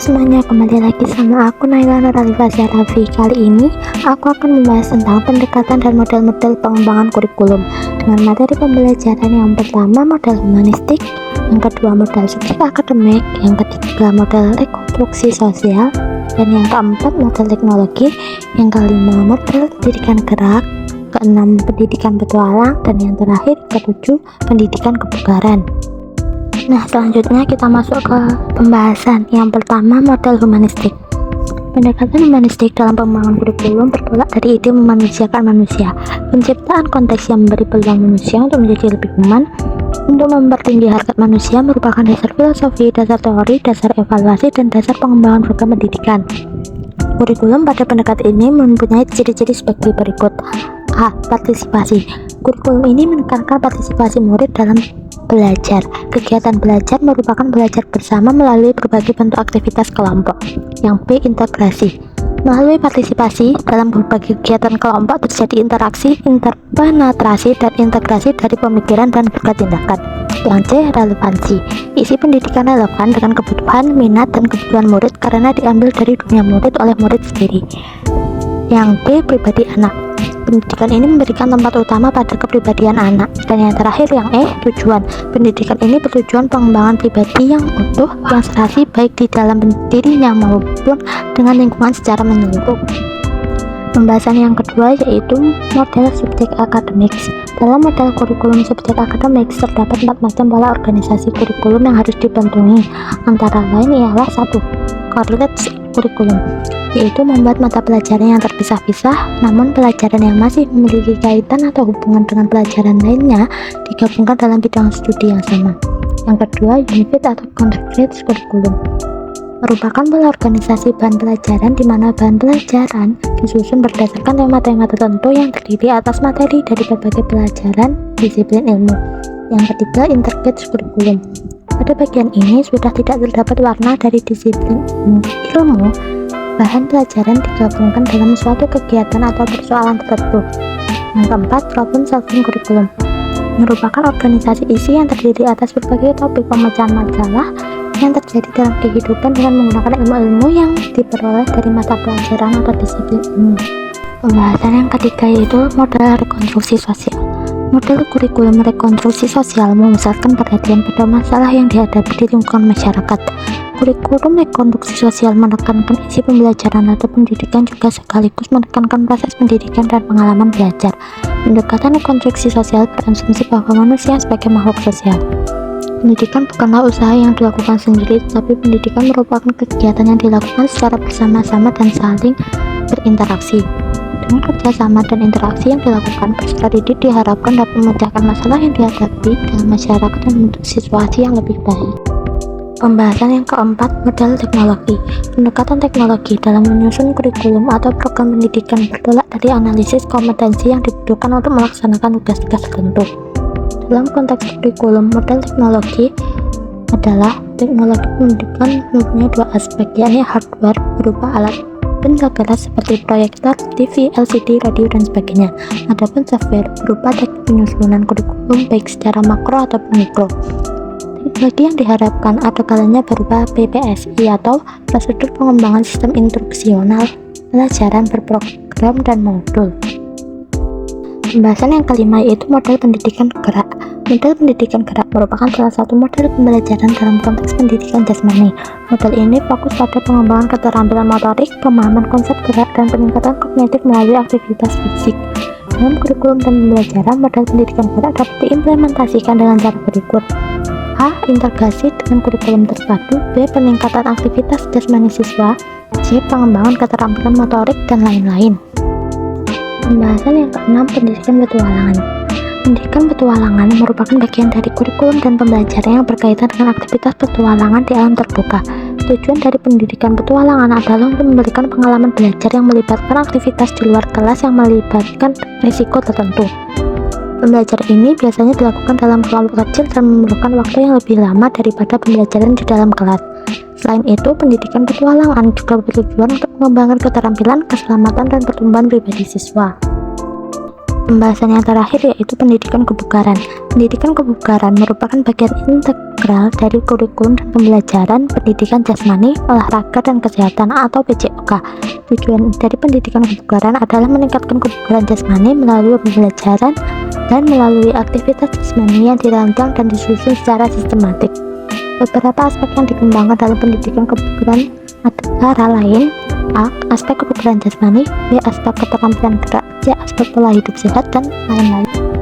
semuanya, kembali lagi sama aku Naila Nuralifa Zarafi. Kali ini aku akan membahas tentang pendekatan dan model-model pengembangan kurikulum dengan materi pembelajaran yang pertama model humanistik, yang kedua model subjek akademik, yang ketiga model rekonstruksi sosial, dan yang keempat model teknologi, yang kelima model pendidikan gerak, keenam pendidikan petualang, dan yang terakhir ketujuh pendidikan kebugaran. Nah, selanjutnya kita masuk ke pembahasan. Yang pertama, model humanistik. Pendekatan humanistik dalam pengembangan kurikulum bertolak dari ide memanusiakan manusia. Penciptaan konteks yang memberi peluang manusia untuk menjadi lebih human, untuk mempertinggi harkat manusia merupakan dasar filosofi, dasar teori, dasar evaluasi, dan dasar pengembangan program pendidikan. Kurikulum pada pendekatan ini mempunyai ciri-ciri sebagai berikut. A. Partisipasi. Kurikulum ini menekankan partisipasi murid dalam belajar. Kegiatan belajar merupakan belajar bersama melalui berbagai bentuk aktivitas kelompok. Yang B. Integrasi. Melalui partisipasi dalam berbagai kegiatan kelompok terjadi interaksi, interpenetrasi, dan integrasi dari pemikiran dan berbagai tindakan. Yang C. Relevansi. Isi pendidikan relevan dengan kebutuhan, minat, dan kebutuhan murid karena diambil dari dunia murid oleh murid sendiri. Yang D. Pribadi anak. Pendidikan ini memberikan tempat utama pada kepribadian anak. Dan yang terakhir yang E. Tujuan. Pendidikan ini bertujuan pengembangan pribadi yang utuh, yang serasi baik di dalam dirinya maupun dengan lingkungan secara menyeluruh. Pembahasan yang kedua yaitu model subjek akademik. Dalam model kurikulum subjek akademik terdapat 4 macam pola organisasi kurikulum yang harus dibentengi. Antara lain ialah 1. Korelasi kurikulum, yaitu membuat mata pelajaran yang terpisah-pisah, namun pelajaran yang masih memiliki kaitan atau hubungan dengan pelajaran lainnya digabungkan dalam bidang studi yang sama. Yang kedua, unifit atau congregate kurikulum, merupakan pola organisasi bahan pelajaran di mana bahan pelajaran disusun berdasarkan tema-tema tertentu yang terdiri atas materi dari berbagai pelajaran disiplin ilmu. Yang ketiga, integrate kurikulum. Pada bagian ini sudah tidak terdapat warna dari disiplin ilmu. Bahan pelajaran digabungkan dalam suatu kegiatan atau persoalan tertentu. Yang keempat, problem solving kurikulum, merupakan organisasi isi yang terdiri atas berbagai topik pemecahan masalah yang terjadi dalam kehidupan dengan menggunakan ilmu-ilmu yang diperoleh dari mata pelajaran atau disiplin ilmu. Pembahasan yang ketiga yaitu model rekonstruksi sosial. Model kurikulum rekonstruksi sosial memusatkan perhatian pada masalah yang dihadapi di lingkungan masyarakat. Kurikulum rekonstruksi sosial menekankan isi pembelajaran atau pendidikan juga sekaligus menekankan proses pendidikan dan pengalaman belajar. Pendekatan rekonstruksi sosial berasumsi bahwa manusia sebagai makhluk sosial. Pendidikan bukanlah usaha yang dilakukan sendiri, tetapi pendidikan merupakan kegiatan yang dilakukan secara bersama-sama dan saling berinteraksi. Dengan kerjasama dan interaksi yang dilakukan, peserta didik diharapkan dapat memecahkan masalah yang dihadapi dalam masyarakat dan membentuk situasi yang lebih baik. Pembahasan yang keempat, model teknologi. Pendekatan teknologi dalam menyusun kurikulum atau program pendidikan bertolak dari analisis kompetensi yang dibutuhkan untuk melaksanakan tugas-tugas tertentu. Dalam konteks kurikulum, model teknologi adalah teknologi pendidikan mempunyai 2 aspek, yakni hardware berupa alat benda keras seperti proyektor, TV, LCD, radio, dan sebagainya. Adapun software berupa teknik penyusunan kurikulum baik secara makro ataupun mikro. Teknologi yang diharapkan ada kalanya berupa PPSI atau prosedur pengembangan sistem instruksional, pelajaran berprogram dan modul. Pembahasan yang kelima yaitu model pendidikan gerak. Model pendidikan gerak merupakan salah satu model pembelajaran dalam konteks pendidikan jasmani. Model ini fokus pada pengembangan keterampilan motorik, pemahaman konsep gerak, dan peningkatan kognitif melalui aktivitas fisik. Dalam kurikulum dan pembelajaran, model pendidikan gerak dapat diimplementasikan dengan cara berikut. A. Integrasi dengan kurikulum terpadu. B. Peningkatan aktivitas jasmani siswa. C. Pengembangan keterampilan motorik, dan lain-lain. Pembahasan yang keenam, pendidikan petualangan. Pendidikan petualangan merupakan bagian dari kurikulum dan pembelajaran yang berkaitan dengan aktivitas petualangan di alam terbuka. Tujuan dari pendidikan petualangan adalah untuk memberikan pengalaman belajar yang melibatkan aktivitas di luar kelas yang melibatkan risiko tertentu. Pembelajaran ini biasanya dilakukan dalam kelompok kecil dan memerlukan waktu yang lebih lama daripada pembelajaran di dalam kelas. Selain itu, pendidikan petualangan juga bertujuan untuk mengembangkan keterampilan, keselamatan, dan pertumbuhan pribadi siswa. Pembahasan yang terakhir yaitu pendidikan kebugaran. Pendidikan kebugaran merupakan bagian integral dari kurikulum dan pembelajaran pendidikan jasmani, olahraga, dan kesehatan atau PJOK. Tujuan dari pendidikan kebugaran adalah meningkatkan kebugaran jasmani melalui pembelajaran dan melalui aktivitas jasmani yang dirancang dan disusun secara sistematik. Beberapa aspek yang dikembangkan dalam pendidikan kebugaran antara lain: A. Aspek kebugaran jasmani, B. Aspek keterampilan gerak, C. Aspek pola hidup sehat, dan lain-lain.